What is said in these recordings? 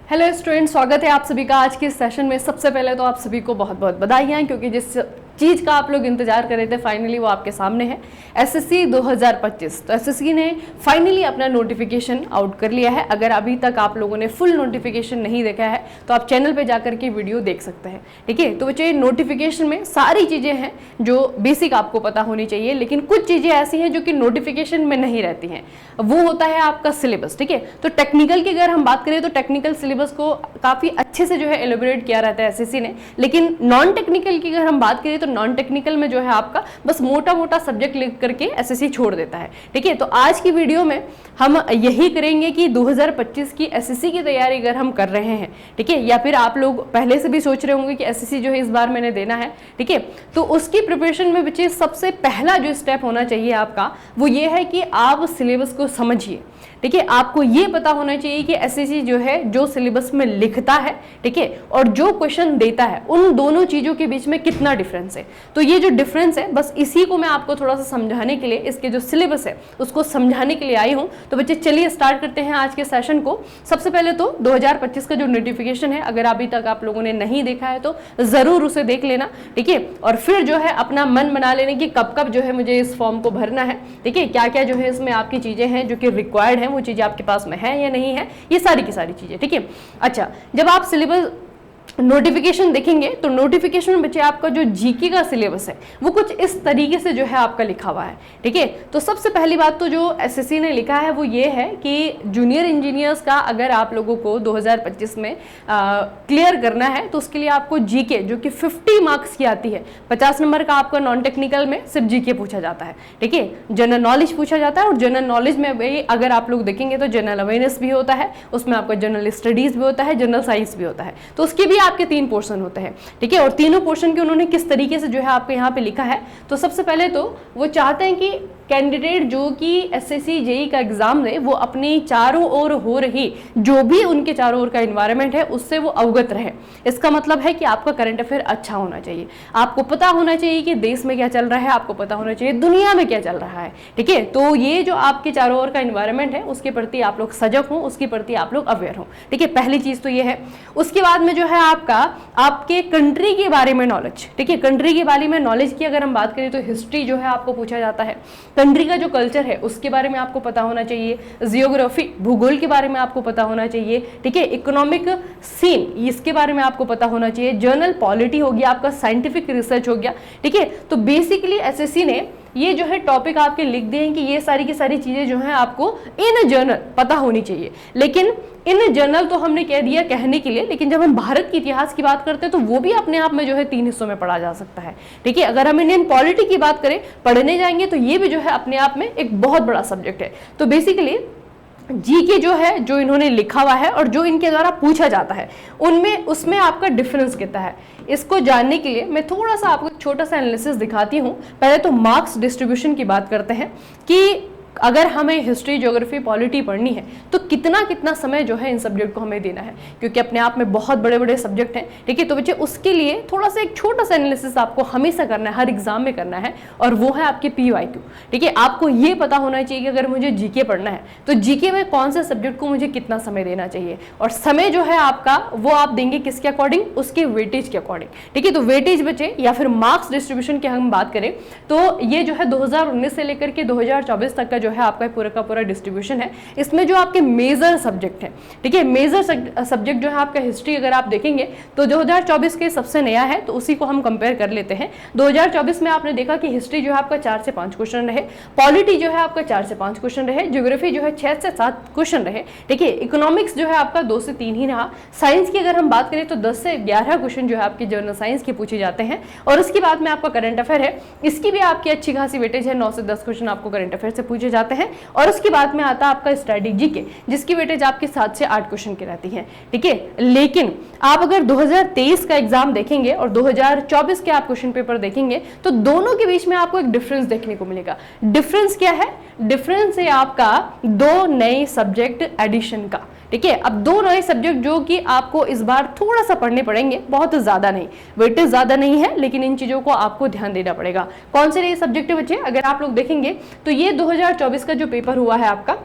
Hello student, स्वागत है आप सभी का आज के इस सेशन में। सबसे पहले तो आप सभी को बहुत बहुत बधाइयाँ, क्योंकि जिस चीज़ का आप लोग इंतजार कर रहे थे फाइनली वो आपके सामने है, एसएससी 2025। तो एसएससी ने फाइनली अपना नोटिफिकेशन आउट कर लिया है। अगर अभी तक आप लोगों ने फुल नोटिफिकेशन नहीं देखा है तो आप चैनल पे जाकर के वीडियो देख सकते हैं, ठीक है। तो बच्चे, नोटिफिकेशन में सारी चीज़ें हैं जो बेसिक आपको पता होनी चाहिए, लेकिन कुछ चीज़ें ऐसी हैं जो कि नोटिफिकेशन में नहीं रहती हैं। वो होता है आपका सिलेबस, ठीक है। तो टेक्निकल की अगर हम बात करें तो टेक्निकल सिलेबस को काफ़ी अच्छे से जो है एलिब्रेट किया रहता है एसएससी ने, लेकिन नॉन टेक्निकल की अगर हम बात करें तो नॉन टेक्निकल में जो है आपका बस मोटा मोटा सब्जेक्ट लिख करके एसएससी छोड़ देता है, ठीक है। तो आज की वीडियो में हम यही करेंगे कि 2025 की एसएससी की तैयारी अगर हम कर रहे हैं, ठीक है, या फिर आप लोग पहले से भी सोच रहे होंगे कि एसएससी जो है इस बार मैंने देना है, ठीक है, तो उसकी प्रिपरेशन में बच्चे सबसे पहला जो स्टेप होना चाहिए आपका वो ये है कि आप सिलेबस को समझिए, ठीक है। आपको ये पता होना चाहिए कि एसएससी जो है जो सिलेबस में लिखता है, ठीक है, और जो क्वेश्चन देता है, उन दोनों चीजों के बीच में कितना डिफरेंस है। तो ये जो डिफरेंस है, बस इसी को मैं आपको थोड़ा सा समझाने के लिए, इसके जो सिलेबस है उसको समझाने के लिए आई हूं। तो बच्चे चलिए स्टार्ट करते हैं आज के सेशन को। सबसे पहले तो 2025 का जो नोटिफिकेशन है, अगर अभी तक आप लोगों ने नहीं देखा है तो जरूर उसे देख लेना, ठीक है, और फिर जो है अपना मन बना लेने की कब कब जो है मुझे इस फॉर्म को भरना है, ठीक है, क्या क्या जो है इसमें आपकी चीजें हैं जो कि रिक्वायर्ड है, वो चीजें आपके पास में है या नहीं है, ये सारी की सारी चीजें, ठीक है। अच्छा, जब आप सिलेबस नोटिफिकेशन देखेंगे तो नोटिफिकेशन में बच्चे आपका जो जीके का सिलेबस है वो कुछ इस तरीके से जो है आपका लिखा हुआ है, ठीक है। तो सबसे पहली बात तो जो एसएससी ने लिखा है वो ये है कि जूनियर इंजीनियर्स का अगर आप लोगों को 2025 में क्लियर करना है तो उसके लिए आपको जीके जो कि 50 मार्क्स की आती है, 50 नंबर का आपका नॉन टेक्निकल में सिर्फ जीके पूछा जाता है, ठीक है। जनरल नॉलेज पूछा जाता है, और जनरल नॉलेज में भी अगर आप लोग देखेंगे तो जनरल अवेयरनेस भी होता है, उसमें आपका जनरल स्टडीज भी होता है, जनरल साइंस भी होता है। तो उसके भी आपके 3 पोर्शन होते हैं, ठीक है। और तीनों पोर्शन के उन्होंने किस तरीके से जो है आपके यहाँ पे लिखा है, तो सबसे पहले तो वो चाहते हैं कि कैंडिडेट जो कि एसएससी जेई का एग्जाम दे वो अपनी चारों ओर हो रही जो भी उनके चारों ओर का एनवायरनमेंट है उससे वो अवगत रहे। इसका मतलब है कि आपका करंट अफेयर अच्छा होना चाहिए, आपको पता होना चाहिए कि देश में क्या चल रहा है, आपको पता होना चाहिए दुनिया में क्या चल रहा है, ठीक है। तो ये जो आपके चारों ओर का एनवायरनमेंट है उसके प्रति आप लोग सजग हों, उसके प्रति आप लोग अवेयर हों, ठीक है। पहली चीज तो ये है। उसके बाद में जो है आपके कंट्री के बारे में नॉलेज, ठीक है। कंट्री के बारे में नॉलेज की अगर हम बात करें तो हिस्ट्री जो है आपको पूछा जाता है, कंट्री का जो कल्चर है उसके बारे में आपको पता होना चाहिए, जियोग्राफी भूगोल के बारे में आपको पता होना चाहिए, ठीक है। इकोनॉमिक सीन इसके बारे में आपको पता होना चाहिए, जर्नल पॉलिटी हो गया, आपका साइंटिफिक रिसर्च हो गया, ठीक है। तो बेसिकली एसएससी ने ये जो है टॉपिक आपके लिख दिए हैं कि ये सारी की सारी चीजें जो हैं आपको इन जनरल पता होनी चाहिए। लेकिन इन जनरल तो हमने कह दिया कहने के लिए, लेकिन जब हम भारत के इतिहास की बात करते हैं तो वो भी अपने आप में जो है 3 हिस्सों में पढ़ा जा सकता है, ठीक है। अगर हम इंडियन पॉलिटी की बात करें, पढ़ने जाएंगे तो ये भी जो है अपने आप में एक बहुत बड़ा सब्जेक्ट है। तो बेसिकली जीके जो है जो इन्होंने लिखा हुआ है और जो इनके द्वारा पूछा जाता है उनमें उसमें आपका डिफरेंस कितना है, इसको जानने के लिए मैं थोड़ा सा आपको एक छोटा सा एनालिसिस दिखाती हूँ। पहले तो मार्क्स डिस्ट्रीब्यूशन की बात करते हैं कि अगर हमें हिस्ट्री, ज्योग्राफी, पॉलिटी पढ़नी है तो कितना कितना समय जो है इन सब्जेक्ट को हमें देना है, क्योंकि अपने आप में बहुत बड़े बड़े सब्जेक्ट हैं, ठीक है। तो बच्चे उसके लिए थोड़ा सा एक छोटा सा एनालिसिस आपको हमेशा करना है, हर एग्जाम में करना है, और वो है आपके PYQ, ठीक है। आपको ये पता होना चाहिए कि अगर मुझे जीके पढ़ना है तो जीके में कौन से सब्जेक्ट को मुझे कितना समय देना चाहिए, और समय जो है आपका वो आप देंगे किसके अकॉर्डिंग, उसके वेटेज के अकॉर्डिंग, ठीक है। तो वेटेज बचे या फिर मार्क्स डिस्ट्रीब्यूशन की हम बात करें तो ये जो है 2019 से लेकर के 2024 तक का जो है आपका पूरा का पूरा डिस्ट्रीब्यूशन है। इसमें जो आपके मेजर सब्जेक्ट हैं, ठीक है, मेजर सब्जेक्ट जो है आपका हिस्ट्री अगर आप देखेंगे तो 2024 के सबसे नया है, तो उसी को हम कंपेयर कर लेते हैं। 2024 में आपने देखा कि हिस्ट्री जो है आपका 4 से 5 क्वेश्चन रहे, पॉलिटी जो है आपका 4 से 5 क्वेश्चन रहे, ज्योग्राफी जो है 6 से 7 क्वेश्चन रहे, ठीक है। इकोनॉमिक्स जो है आपका 2 से 3 ही रहा। साइंस की अगर हम बात करें तो 10 से 11 क्वेश्चन जो है आपके जनरल साइंस के पूछे जाते हैं, और उसके बाद में आपका करंट अफेयर है, इसकी भी आपकी अच्छी खासी वेटेज है, 9 से 10 क्वेश्चन आपको करंट अफेयर से पूछे जाते हैं। और उसके बाद में आता है आपका स्ट्रेटेजी के, जिसकी वेटेज आपकी 7 से 8 क्वेश्चन की रहती है, ठीक है। लेकिन आप अगर 2023 का एग्जाम देखेंगे और 2024 के आप क्वेश्चन पेपर देखेंगे तो दोनों के बीच में आपको एक डिफरेंस देखने को मिलेगा। डिफरेंस क्या है? डिफरेंस है आपका 2 नए सब्जेक्ट एडिशन का, ठीक है। अब 2 नए सब्जेक्ट जो कि आपको इस बार थोड़ा सा पढ़ने पड़ेंगे, बहुत ज्यादा नहीं, वेटेज ज्यादा नहीं है, लेकिन इन चीजों को आपको ध्यान देना पड़ेगा। कौन से नए सब्जेक्ट बचे अगर आप लोग देखेंगे तो ये 2024 का जो पेपर हुआ है आपका,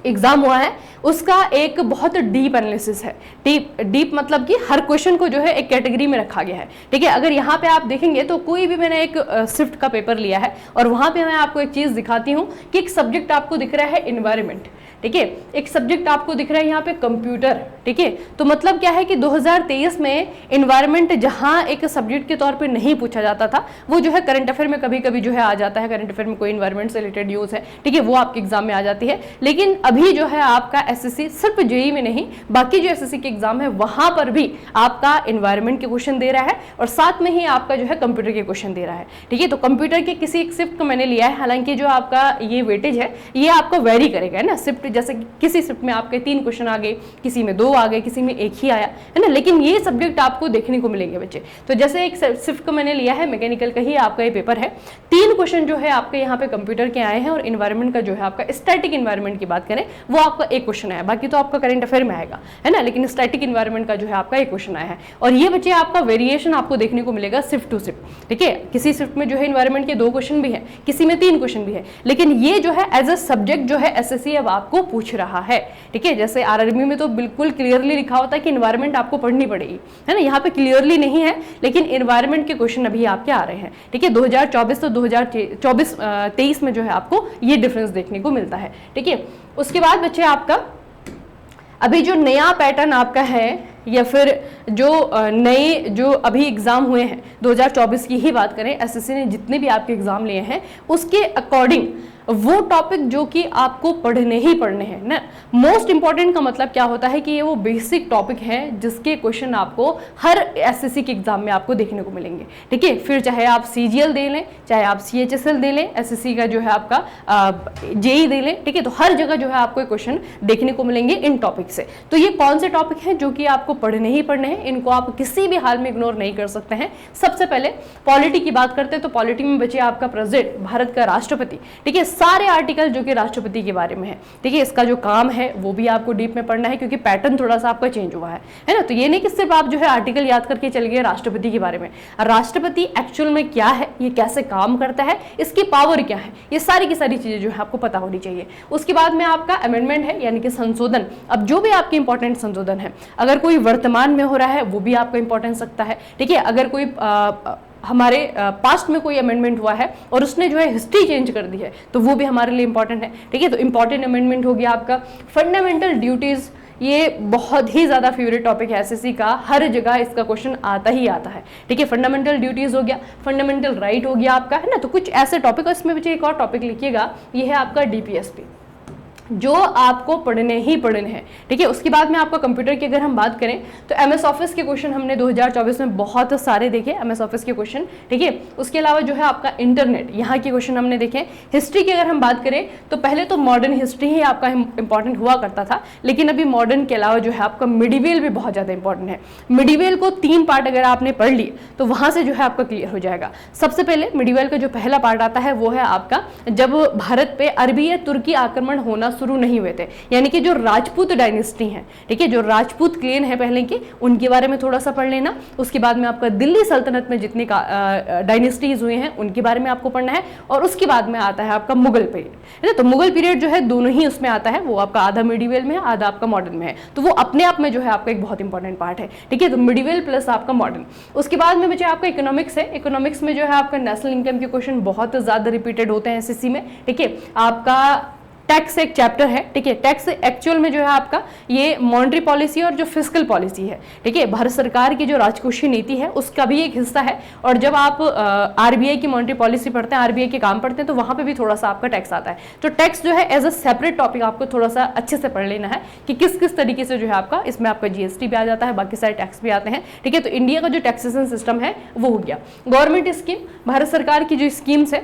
एग्जाम हुआ है उसका एक बहुत डीप एनालिसिस है। डीप मतलब कि हर क्वेश्चन को जो है एक कैटेगरी में रखा गया है, ठीक है। अगर यहाँ पे आप देखेंगे तो कोई भी मैंने एक स्विफ्ट का पेपर लिया है और वहां पे मैं आपको एक चीज दिखाती हूँ कि एक सब्जेक्ट आपको दिख रहा है एनवायरमेंट, ठीक है, एक सब्जेक्ट आपको दिख रहा है यहाँ पे कंप्यूटर, ठीक है। तो मतलब क्या है कि 2023 में एनवायरमेंट जहां एक सब्जेक्ट के तौर पे नहीं पूछा जाता था, वो जो है करंट अफेयर में कभी कभी जो है आ जाता है। करंट अफेयर में कोई एनवायरमेंट से रिलेटेड न्यूज है, ठीक है, वो आपके एग्जाम में आ जाती है। लेकिन अभी जो है आपका एसएससी सिर्फ जेईई में नहीं, बाकी जो एसएससी के एग्जाम है वहां पर भी आपका एनवायरमेंट के क्वेश्चन दे रहा है और साथ में ही आपका जो है कंप्यूटर के क्वेश्चन दे रहा है, ठीक है। तो कंप्यूटर के किसी एक शिफ्ट को मैंने लिया है, हालांकि जो आपका ये वेटेज है ये आपको वेरी करेगा, है ना। शिफ्ट जैसे किसी शिफ्ट में आपके 3 क्वेश्चन आ गए, किसी में 2 आ गए, किसी में 1 ही आया, है ना। लेकिन ये सब्जेक्ट आपको देखने को मिलेंगे बच्चे। तो जैसे एक शिफ्ट को मैंने लिया है, मैकेनिकल का ही आपका ये पेपर है, 3 क्वेश्चन जो है आपके यहाँ पे कंप्यूटर के आए हैं और इन्वायरमेंट का जो है आपका स्टैटिक इन्वायरमेंट की बात करें वो आपका 1 क्वेश्चन आया, बाकी तो आपका करंट अफेयर में आएगा, है ना। लेकिन स्टैटिक इन्वायरमेंट का जो है आपका 1 क्वेश्चन आया है और ये बच्चे आपका वेरिएशन आपको देखने को मिलेगा शिफ्ट टू शिफ्ट, ठीक है। किसी शिफ्ट में जो है इन्वायरमेंट के 2 क्वेश्चन भी है, किसी में 3 क्वेश्चन भी है, लेकिन ये जो है एज अ सब्जेक्ट जो है एसएससी अब आपको पूछ रहा है, ठीक है। जैसे आरआरबी में तो बिल्कुल क्लियरली लिखा होता है कि इन्वायरमेंट आपको पढ़नी पड़ेगी, है ना। यहाँ पे क्लियरली नहीं है, लेकिन इन्वायरमेंट के क्वेश्चन अभी आपके आ रहे हैं, ठीक है। 2024 तो 2023 में जो है आपको ये डिफरेंस देखने को मिलता है, ठीक है। उसके बाद बच्चे आपका अभी जो नया पैटर्न आपका है या फिर जो नए जो अभी एग्जाम हुए हैं 2024 की ही बात करें, एसएससी ने जितने भी आपके एग्जाम लिए हैं उसके अकॉर्डिंग वो टॉपिक जो कि आपको पढ़ने ही पढ़ने हैं ना। मोस्ट इंपॉर्टेंट का मतलब क्या होता है कि ये वो बेसिक टॉपिक है जिसके क्वेश्चन आपको हर एसएससी के एग्जाम में आपको देखने को मिलेंगे, ठीक है। फिर चाहे आप सीजीएल दे लें, चाहे आप सीएचएसएल दे लें, एसएससी का जो है आपका जेईई दे लें, ठीक है। तो हर जगह जो है आपको क्वेश्चन देखने को मिलेंगे इन टॉपिक से। तो ये कौन से टॉपिक हैं जो कि आपको पढ़ने ही पढ़ने हैं, इनको आप किसी भी हाल में इग्नोर नहीं कर सकते हैं। सबसे पहले पॉलिटी की बात करते हैं तो पॉलिटी में बचे आपका प्रेसिडेंट, भारत का राष्ट्रपति, ठीक है। सारे आर्टिकल जो कि राष्ट्रपति के बारे में है, ठीक है। इसका जो काम है वो भी आपको डीप में पढ़ना है क्योंकि पैटर्न थोड़ा सा आपका चेंज हुआ है ना। तो ये नहीं कि सिर्फ आप जो है आर्टिकल याद करके चल गए राष्ट्रपति के बारे में। राष्ट्रपति एक्चुअल में क्या है, ये कैसे काम करता है, इसकी पावर क्या है, ये सारी की सारी चीजें जो है आपको पता होनी चाहिए। उसके बाद में आपका अमेंडमेंट है यानी कि संशोधन। अब जो भी आपके इंपॉर्टेंट संशोधन है, अगर कोई वर्तमान में हो रहा है वो भी आपको इंपॉर्टेंस रखता है, ठीक है। अगर कोई हमारे पास्ट में कोई अमेंडमेंट हुआ है और उसने जो है हिस्ट्री चेंज कर दी है तो वो भी हमारे लिए इंपॉर्टेंट है, ठीक है। तो इंपॉर्टेंट अमेंडमेंट हो गया आपका। फंडामेंटल ड्यूटीज, ये बहुत ही ज्यादा फेवरेट टॉपिक है एसएससी का, हर जगह इसका क्वेश्चन आता ही आता है, ठीक है। फंडामेंटल ड्यूटीज हो गया, फंडामेंटल राइट हो गया आपका, है ना। तो कुछ ऐसे टॉपिक, इसमें बच्चे एक और टॉपिक लिखिएगा, ये है आपका डीपीएसपी, जो आपको पढ़ने ही पढ़ने हैं, ठीक है। उसके बाद में आपका कंप्यूटर की अगर हम बात करें तो एमएस ऑफिस के क्वेश्चन हमने 2024 में बहुत सारे देखे, एमएस ऑफिस के क्वेश्चन, ठीक है। उसके अलावा जो है आपका इंटरनेट, यहाँ के क्वेश्चन हमने देखे। हिस्ट्री की अगर हम बात करें तो पहले तो मॉडर्न हिस्ट्री ही आपका इंपॉर्टेंट हुआ करता था, लेकिन अभी मॉडर्न के अलावा जो है आपका मिडिवेल भी बहुत ज़्यादा इंपॉर्टेंट है। मिडिवेल को 3 पार्ट अगर आपने पढ़ लिए तो वहाँ से जो है आपका क्लियर हो जाएगा। सबसे पहले मिडिवेल का जो पहला पार्ट आता है वो है आपका जब भारत पे अरबी या तुर्की आक्रमण होना शुरू नहीं हुए थे, यानी कि जो राजपूत डायनेस्टी है, ठीक है, जो राजपूत क्लेन है पहले के, उनके बारे में थोड़ा सा पढ़ लेना। उसके बाद में आपका दिल्ली सल्तनत में जितने डायनेस्टीज हुए हैं उनके बारे में आपको पढ़ना है। और उसके बाद में आता है आपका मुगल पीरियड, है ना। तो मुगल पीरियड जो है दोनों ही उसमें आता है, वो आपका आधा मिडिवेल में है, आधा आपका मॉडर्न में है। तो वो अपने आप में जो है आपका एक बहुत इंपॉर्टेंट पार्ट है, ठीक है। तो मिडिवेल प्लस आपका मॉडर्न। उसके बाद में बचे आपका इकोनॉमिक्स है। इकोनॉमिक्स में जो है आपका नेशनल इनकम के क्वेश्चन बहुत ज्यादा रिपीटेड होते हैं एसएससी में, ठीक है। आपका टैक्स एक चैप्टर है, ठीक है। टैक्स एक्चुअल में जो है आपका ये मॉनेटरी पॉलिसी और जो फिस्कल पॉलिसी है, ठीक है, भारत सरकार की जो राजकोषीय नीति है उसका भी एक हिस्सा है। और जब आप आरबीआई की मॉनेटरी पॉलिसी पढ़ते हैं, आरबीआई के काम पढ़ते हैं, तो वहां पे भी थोड़ा सा आपका टैक्स आता है। तो टैक्स जो है एज अ सेपरेट टॉपिक आपको थोड़ा सा अच्छे से पढ़ लेना है कि किस किस तरीके से जो है आपका इसमें आपका जीएसटी भी आ जाता है, बाकी सारे टैक्स भी आते हैं, ठीक है। तो इंडिया का जो टैक्सेशन सिस्टम है वो हो गया। गवर्नमेंट स्कीम, भारत सरकार की जो स्कीम्स है,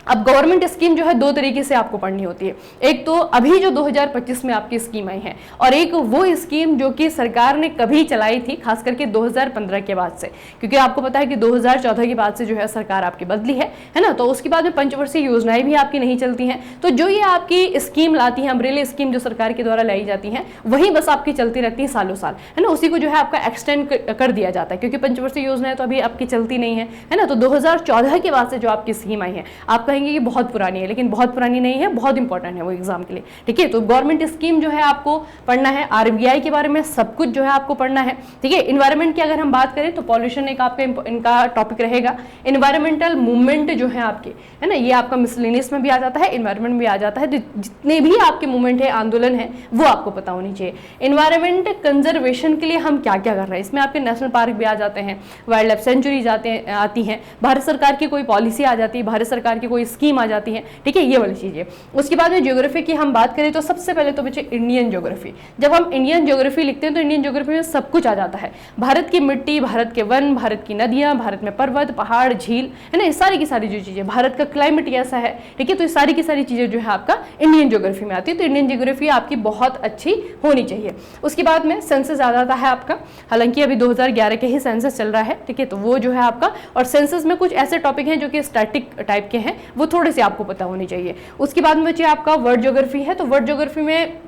अब गवर्नमेंट स्कीम जो है 2 तरीके से आपको पढ़नी होती है। एक तो अभी जो 2025 में आपकी स्कीम आई है, और एक वो स्कीम जो कि सरकार ने कभी चलाई थी, खास करके 2015 के बाद से, क्योंकि आपको पता है कि 2014 के बाद से जो है सरकार आपकी बदली है ना। तो उसके बाद में पंचवर्षीय योजनाएं भी आपकी नहीं चलती हैं। तो जो ये आपकी स्कीम लाती है, अम्ब्रेला स्कीम जो सरकार के द्वारा लाई जाती है, वही बस आपकी चलती रहती है सालों साल, है ना। उसी को जो है आपका एक्सटेंड कर दिया जाता है, क्योंकि पंचवर्षीय योजनाएं तो अभी आपकी चलती नहीं है, है ना। तो 2014 के बाद से जो आपकी स्कीम आई है, आपका कहेंगे कि बहुत पुरानी है, लेकिन बहुत पुरानी नहीं है, बहुत इंपॉर्टेंट है वो एग्जाम के लिए। ठीक है, तो गवर्नमेंट स्कीम जो है आपको पढ़ना है, RBI के बारे में सब कुछ जो है आपको पढ़ना है। ठीक है, इन्वायरमेंट की अगर हम बात करें तो पॉल्यूशन एक आपका इनका टॉपिक रहेगा। इन्वायरमेंटल मूवमेंट जो है आपके, है ना, ये आपका मिसलेनियस में भी आ जाता है, इन्वायरमेंट भी आ जाता है। जितने भी आपके मूवमेंट है, आंदोलन है, वो आपको पता होनी चाहिए। इन्वायरमेंट कंजर्वेशन के लिए हम क्या क्या कर रहे हैं, इसमें आपके नेशनल पार्क भी आ जाते हैं, वाइल्ड लाइफ सेंचुरीज आती हैं, भारत सरकार की कोई पॉलिसी आ जाती है, भारत सरकार की कोई स्कीम आ जाती है। ठीक है, ये वाली चीजें। उसके बाद में ज्योग्राफी की हम बात करें तो सबसे पहले तो बच्चे इंडियन ज्योग्राफी। जब हम इंडियन ज्योग्राफी लिखते हैं तो इंडियन ज्योग्राफी में सब कुछ आ जाता है, भारत की मिट्टी, भारत के वन, भारत की नदियां, भारत में पर्वत, पहाड़, झील, है ना, ये सारी की सारी जो चीजें, भारत का क्लाइमेट कैसा है। ठीक है, तो ये सारी की सारी चीजें जो है आपका इंडियन ज्योग्राफी में आती है। तो इंडियन ज्योग्राफी आपकी बहुत अच्छी होनी चाहिए। उसके बाद में सेंसस आ जाता है आपका, हालांकि अभी 2011 के ही सेंसस चल रहा है। ठीक है, तो वो जो है आपका, और सेंसस में कुछ ऐसे टॉपिक हैं जो कि स्टैटिक टाइप के हैं, वो थोड़े से आपको पता होनी चाहिए। उसके बाद में बच्चे आपका वर्ड ज्योग्राफी है। तो वर्ड ज्योग्राफी में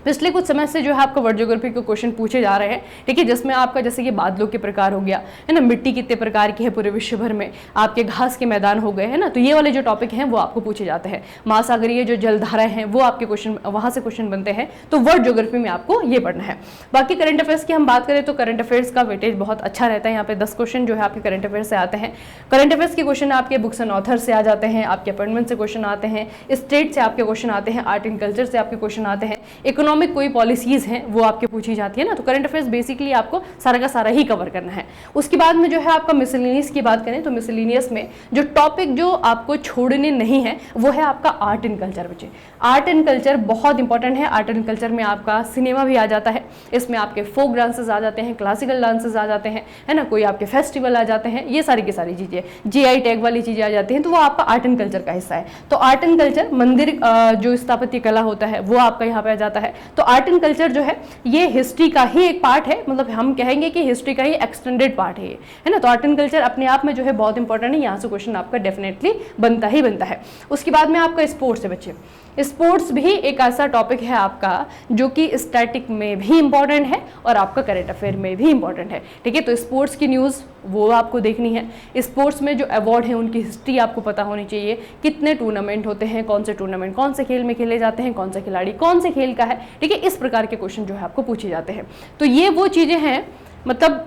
पिछले कुछ समय से जो है आपका वर्ड ज्योग्राफी के क्वेश्चन पूछे जा रहे हैं। ठीक है, जिसमें आपका जैसे कि बादलों के प्रकार हो गया, है ना, मिट्टी कितने प्रकार की है पूरे विश्व भर में, आपके घास के मैदान हो गए, है ना, तो ये वाले जो टॉपिक हैं वो आपको पूछे जाते हैं। महासागरीय जो जलधाराएं हैं वो आपके क्वेश्चन, वहां से क्वेश्चन बनते हैं। तो वर्ड ज्योग्राफी में आपको ये पढ़ना है। बाकी करंट अफेयर्स की हम बात करें तो करंट अफेयर्स का वेटेज बहुत अच्छा रहता है। यहाँ पे 10 क्वेश्चन जो है आपके करंट अफेयर्स से आते हैं। करंट अफेयर्स के क्वेश्चन आपके बुक्स एंड ऑथर से आ जाते हैं, आपके अपॉइंटमेंट से क्वेश्चन आते हैं, स्टेट से आपके क्वेश्चन आते हैं, आर्ट एंड कल्चर से आपके क्वेश्चन आते हैं, इकोनॉमिक कोई पॉलिसी हैं वो आपके पूछी जाती है ना। तो करंट अफेयर्स बेसिकली आपको सारा का सारा ही कवर करना है। उसके बाद में जो है आपका मिसलेनियस की बात करें तो मिसलेनियस में जो टॉपिक जो आपको छोड़ने नहीं है वो है आपका आर्ट एंड कल्चर। बच्चे, आर्ट एंड कल्चर बहुत इंपॉर्टेंट है। आर्ट एंड कल्चर में आपका सिनेमा भी आ जाता है, इसमें आपके फोक डांसेस आ जाते हैं, क्लासिकल डांसेस आ जाते हैं, है ना, कोई आपके फेस्टिवल आ जाते हैं, ये सारी की सारी चीजें, GI टैग वाली चीजें आ जाती हैं, तो वो आपका आर्ट एंड कल्चर का हिस्सा है। तो आर्ट एंड कल्चर, मंदिर जो स्थापत्य कला होता है वो आपका यहाँ पे आ जाता है। तो आर्ट एंड कल्चर जो है ये हिस्ट्री का ही एक पार्ट है, मतलब हम कहेंगे कि हिस्ट्री का ही एक्सटेंडेड पार्ट है ये, है ना। तो आर्ट एंड कल्चर अपने आप में जो है बहुत इंपॉर्टेंट है, यहाँ से क्वेश्चन आपका डेफिनेटली बनता ही बनता है। उसके बाद में आपका स्पोर्ट्स है बच्चे। स्पोर्ट्स भी एक ऐसा टॉपिक है आपका जो कि स्टैटिक में भी इंपॉर्टेंट है और आपका करंट अफेयर में भी इंपॉर्टेंट है। ठीक है, तो स्पोर्ट्स की न्यूज़ वो आपको देखनी है। स्पोर्ट्स में जो अवार्ड है उनकी हिस्ट्री आपको पता होनी चाहिए, कितने टूर्नामेंट होते हैं, कौन से टूर्नामेंट कौन से खेल में खेले जाते हैं, कौन सा खिलाड़ी कौन से खेल का है। ठीक है, इस प्रकार के क्वेश्चन जो है आपको पूछे जाते हैं। तो ये वो चीज़ें हैं, मतलब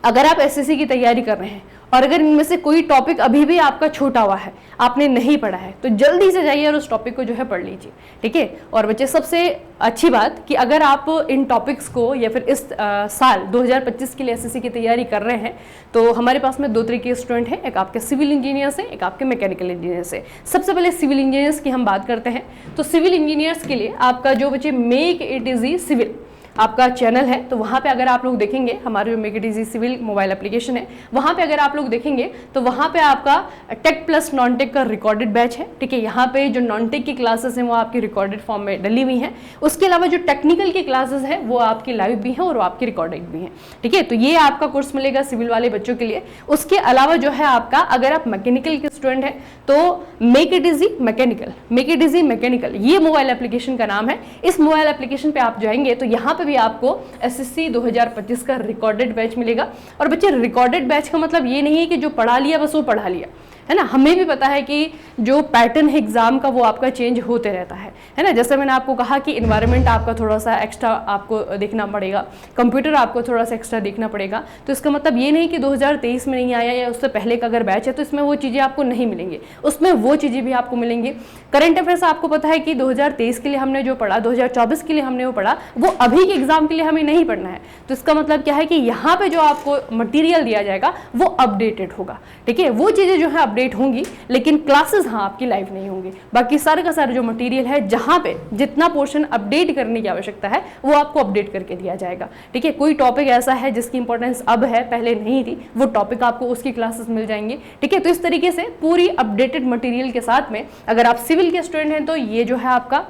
अगर आप SSC की तैयारी कर रहे हैं और अगर इनमें से कोई टॉपिक अभी भी आपका छूटा हुआ है, आपने नहीं पढ़ा है, तो जल्दी से जाइए और उस टॉपिक को जो है पढ़ लीजिए। ठीक है, और बच्चे सबसे अच्छी बात कि अगर आप इन टॉपिक्स को या फिर इस साल 2025 के लिए SSC की तैयारी कर रहे हैं तो हमारे पास में 2 तरीके के स्टूडेंट हैं, एक आपके सिविल इंजीनियर से, एक आपके मैकेनिकल इंजीनियर से। सबसे पहले सिविल इंजीनियर्स की हम बात करते हैं। तो सिविल इंजीनियर्स के लिए आपका जो बच्चे मेक इट इजी सिविल आपका चैनल है, तो वहाँ पे अगर आप लोग देखेंगे, हमारे जो make it easy civil mobile application है, वहाँ पे अगर आप लोग देखेंगे तो वहाँ पे आपका टेक प्लस नॉन टेक का रिकॉर्डेड बैच है। ठीक है, यहाँ पे जो नॉन टेक की क्लासेस हैं वो आपकी रिकॉर्डेड फॉर्म में डली हुई हैं। उसके अलावा जो टेक्निकल की क्लासेस हैं वो आपकी लाइव भी हैं और वो आपकी रिकॉर्डेड भी हैं। ठीक है, तो ये आपका कोर्स मिलेगा सिविल वाले बच्चों के लिए। उसके अलावा जो है आपका, अगर आप मैकेनिकल के स्टूडेंट हैं तो make it easy mechanical, make it easy mechanical, ये मोबाइल एप्लीकेशन का नाम है। इस मोबाइल एप्लीकेशन पे आप जाएंगे तो यहाँ पे भी आपको SSC 2025 का रिकॉर्डेड बैच मिलेगा। और बच्चे, रिकॉर्डेड बैच का मतलब ये नहीं है कि जो पढ़ा लिया बस वो पढ़ा लिया, है ना। हमें भी पता है कि जो पैटर्न है एग्जाम का वो आपका चेंज होते रहता है ना। जैसे मैंने आपको कहा कि इन्वायरमेंट आपका थोड़ा सा एक्स्ट्रा आपको देखना पड़ेगा, कंप्यूटर आपको थोड़ा सा एक्स्ट्रा देखना पड़ेगा। तो इसका मतलब ये नहीं कि 2023 में नहीं आया या उससे पहले का अगर बैच है तो इसमें वो चीज़ें आपको नहीं मिलेंगी, उसमें वो चीज़ें भी आपको मिलेंगी। करंट अफेयर्स आपको पता है कि 2023 के लिए हमने जो पढ़ा, 2024 के लिए हमने वो पढ़ा, वो अभी के एग्जाम के लिए हमें नहीं पढ़ना है। तो इसका मतलब क्या है कि यहाँ पे जो आपको मटीरियल दिया जाएगा वो अपडेटेड होगा। ठीक है, वो चीज़ें जो है अपडेट होंगी, लेकिन क्लासेस हाँ आपकी लाइव नहीं होंगी। बाकी सारे का सारा जो मटेरियल है, जहाँ पे जितना पोर्शन अपडेट करने की आवश्यकता है वो आपको अपडेट करके दिया जाएगा। ठीक है, कोई टॉपिक ऐसा है जिसकी इंपॉर्टेंस अब है, पहले नहीं थी, वो टॉपिक आपको उसकी क्लासेस मिल जाएंगे। ठीक है, तो इस तरीके से पूरी अपडेटेड मटेरियल के साथ में अगर आप सिविल के स्टूडेंट हैं तो ये जो है आपका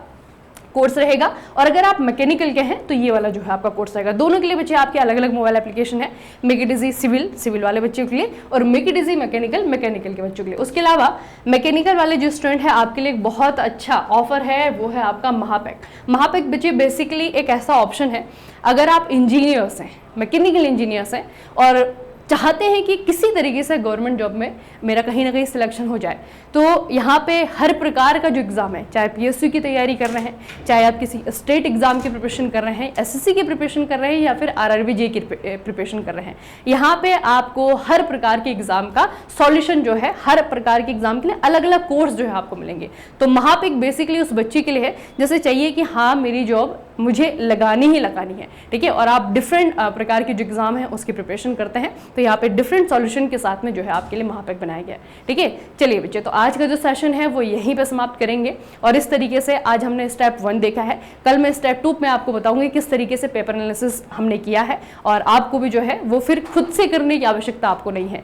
कोर्स रहेगा, और अगर आप मैकेनिकल के हैं तो ये वाला जो है आपका कोर्स रहेगा। दोनों के लिए बच्चे आपके अलग अलग मोबाइल एप्लीकेशन है, make it easy civil, civil वाले बच्चों के लिए, और make it easy mechanical, mechanical के बच्चों के लिए। उसके अलावा मैकेनिकल वाले जो स्टूडेंट है आपके लिए एक बहुत अच्छा ऑफर है, वो है आपका महापैक। महापैक बच्चे बेसिकली एक ऐसा ऑप्शन है, अगर आप इंजीनियर्स हैं, मैकेनिकल इंजीनियर्स हैं और चाहते हैं कि किसी तरीके से गवर्नमेंट जॉब में मेरा कहीं ना कहीं सिलेक्शन हो जाए, तो यहाँ पे हर प्रकार का जो एग्ज़ाम है, चाहे पीएसयू की तैयारी कर रहे हैं, चाहे आप किसी स्टेट एग्जाम की प्रिपरेशन कर रहे हैं, एसएससी की प्रिपरेशन कर रहे हैं, या फिर आरआरबी की प्रिपरेशन कर रहे हैं, यहाँ पे आपको हर प्रकार के एग्जाम का सॉल्यूशन जो है, हर प्रकार के एग्जाम के लिए अलग अलग कोर्स जो है आपको मिलेंगे। तो महापिक बेसिकली उस बच्चे के लिए है जैसे चाहिए कि हाँ मेरी जॉब मुझे लगानी ही लगानी है, ठीक है, और आप डिफरेंट प्रकार के जो एग्जाम है उसकी प्रिपरेशन करते हैं, तो यहाँ पे डिफरेंट सॉल्यूशन के साथ में जो है आपके लिए महापिक बनाया गया है, ठीक है। चलिए बच्चे, तो आज का जो सेशन है वो यहीं पे समाप्त करेंगे, और इस तरीके से आज हमने स्टेप 1 देखा है। कल मैं स्टेप 2 में आपको बताऊंगी किस तरीके से पेपर एनालिसिस हमने किया है, और आपको भी जो है वो फिर खुद से करने की आवश्यकता आपको नहीं है।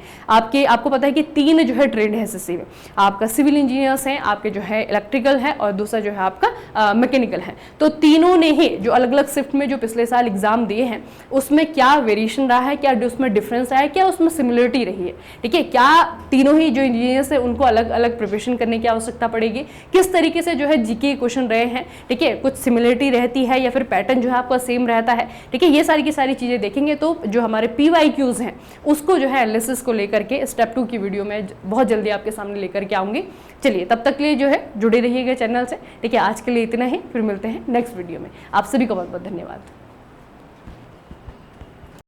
आपको पता है कि 3 जो है ट्रेड है एसएससी में, आपका सिविल इंजीनियर्स हैं, आपके जो है इलेक्ट्रिकल है, और दूसरा जो है आपका मैकेनिकल है। तो तीनों ने ही जो अलग अलग शिफ्ट में जो पिछले साल एग्जाम दिए हैं उसमें क्या वेरिएशन रहा है, क्या उसमें डिफरेंस रहा है, क्या उसमें सिमिलरिटी रही है, ठीक है, क्या तीनों ही जो इंजीनियर्स है उनको अलग अलग प्रिपरेशन करने की आवश्यकता पड़ेगी, किस तरीके से जो है जीके क्वेश्चन रहे हैं, ठीक है, कुछ सिमिलरिटी रहती है या फिर पैटर्न जो है आपका सेम रहता है, ठीक है, ये सारी की सारी चीजें देखेंगे। तो जो हमारे PYQs हैं उसको जो है एनालिसिस को लेकर के स्टेप 2 की वीडियो में बहुत जल्दी आपके सामने लेकर के आऊंगी। चलिए, तब तक के लिए जो है जुड़े रहिएगा चैनल से, ठीक है। आज के लिए इतना ही, फिर मिलते हैं नेक्स्ट वीडियो में। आप सभी को बहुत बहुत धन्यवाद।